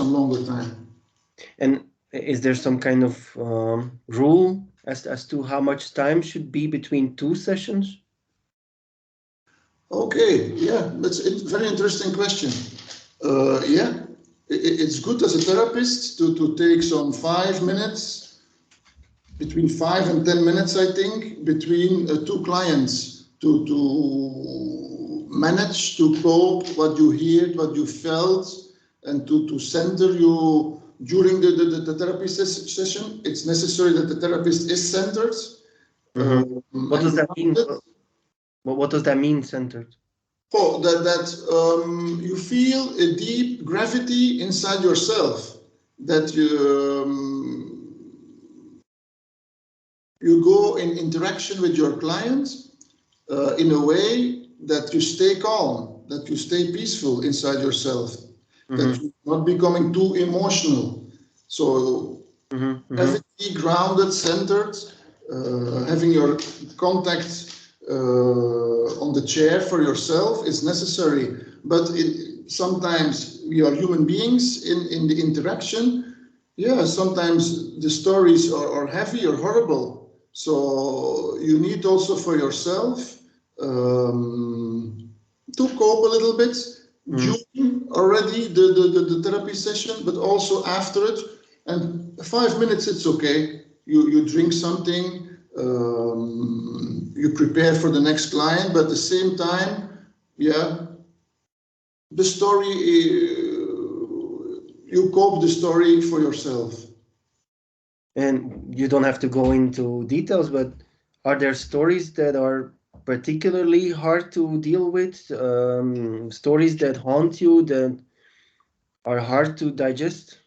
some longer time. And is there some kind of rule as to how much time should be between two sessions? Okay, yeah, that's a very interesting question. Yeah, it's good as a therapist to take some 5 minutes, between 5 and 10 minutes, I think, between two clients to manage, to cope what you heard, what you felt, and to center you during the therapy session. It's necessary that the therapist is centered. What does that mean? What does that mean, centered? Oh, that you feel a deep gravity inside yourself, that you go in interaction with your client in a way that you stay calm, that you stay peaceful inside yourself, that you're not becoming too emotional. So gravity, grounded, centered, having your contact on the chair for yourself is necessary, but sometimes we are human beings in the interaction. Yeah, sometimes the stories are heavy or horrible, so you need also for yourself to cope a little bit during already the therapy session, but also after it. And 5 minutes, it's okay. You drink something, you prepare for the next client, but at the same time, yeah, the story, you cope the story for yourself. And you don't have to go into details, but are there stories that are particularly hard to deal with? Stories that haunt you, that are hard to digest?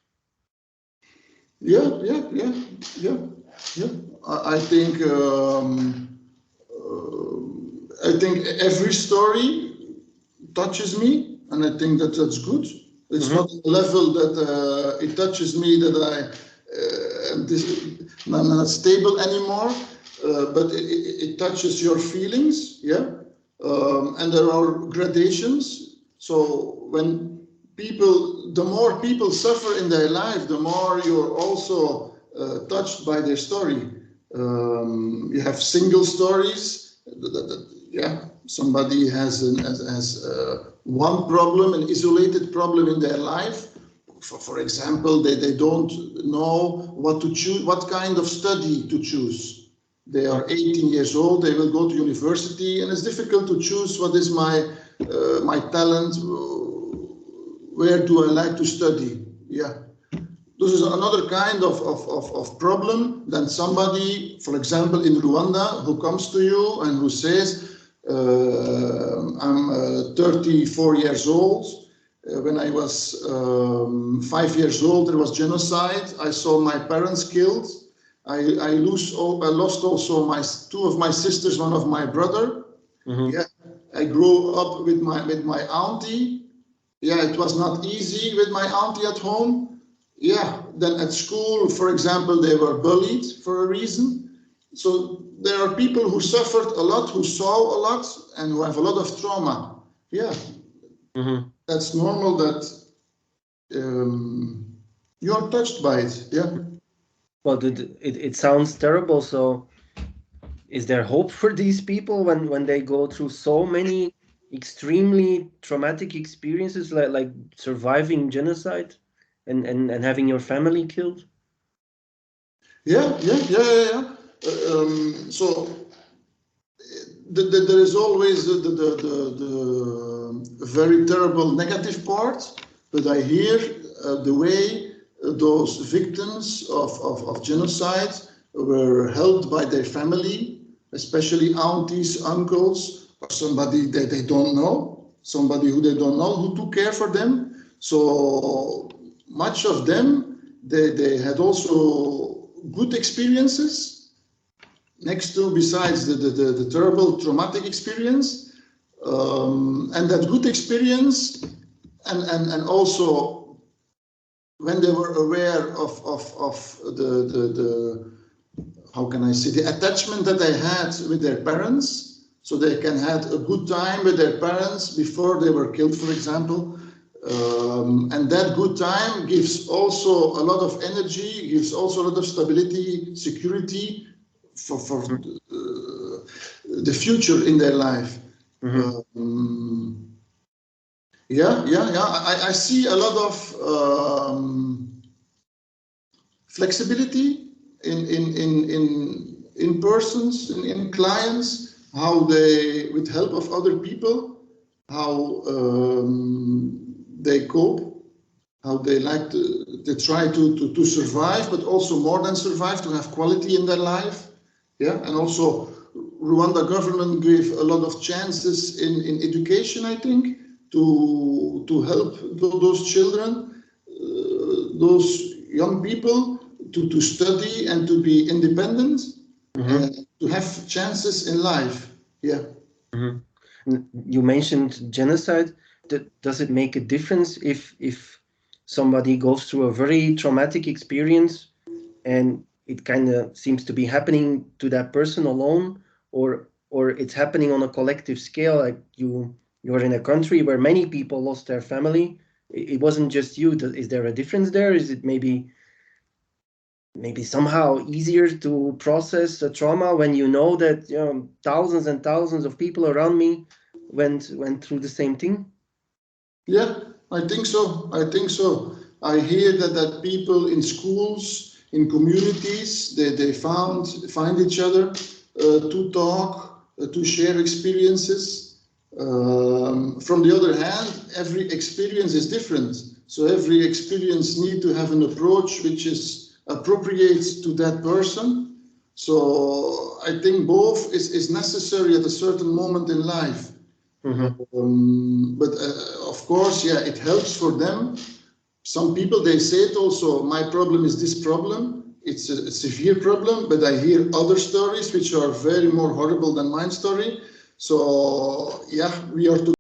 Yeah. I think every story touches me, and I think that's good. It's not a level that it touches me that I'm not stable anymore, but it touches your feelings, yeah. And there are gradations. So when the more people suffer in their life, the more you're also touched by their story. You have single stories. Yeah, somebody has one problem, an isolated problem in their life. For example, they don't know what to choose, what kind of study to choose. They are 18 years old, they will go to university, and it's difficult to choose what is my talent, where do I like to study. Yeah. This is another kind of problem than somebody, for example, in Rwanda, who comes to you and who says, I'm 34 years old. When I was 5 years old, there was genocide. I saw my parents killed. I lost also two of my sisters, one of my brother. Yeah, I grew up with my auntie. Yeah, it was not easy with my auntie at home. Yeah, then at school, for example, they were bullied for a reason. So there are people who suffered a lot, who saw a lot, and who have a lot of trauma. Yeah, that's normal that you're touched by it. Yeah. Well, it sounds terrible. So is there hope for these people when they go through so many extremely traumatic experiences, like surviving genocide and having your family killed? Yeah. So there is always the very terrible negative part, but I hear the way those victims of genocide were helped by their family, especially aunties, uncles, or somebody that they don't know, somebody who they don't know, who took care for them. So much of them, they had also good experiences next to, besides the terrible traumatic experience, and that good experience, and also when they were aware of the how can I say, the attachment that they had with their parents, so they can have a good time with their parents before they were killed, for example. And that good time gives also a lot of energy, gives also a lot of stability, security for the future in their life. I see a lot of flexibility in persons, in clients, how they, with help of other people, how they cope, how they like to try to survive, but also more than survive, to have quality in their life. Yeah, and also Rwanda government gave a lot of chances in education, I think, to help those children, those young people to study and to be independent, and to have chances in life. Yeah. You mentioned genocide. Does it make a difference if somebody goes through a very traumatic experience and it kind of seems to be happening to that person alone, or it's happening on a collective scale, like you're in a country where many people lost their family? It wasn't just you. Is there a difference there? Is it maybe somehow easier to process a trauma when you know that thousands and thousands of people around me went through the same thing? Yeah, I think so. I think so. I hear that people in schools, in communities, they find each other to talk, to share experiences. From the other hand, every experience is different. So every experience needs to have an approach which is appropriate to that person. So I think both is necessary at a certain moment in life. But of course, yeah, it helps for them. Some people, they say it also, my problem is this problem. It's a severe problem, but I hear other stories which are very more horrible than my story. So yeah, we are to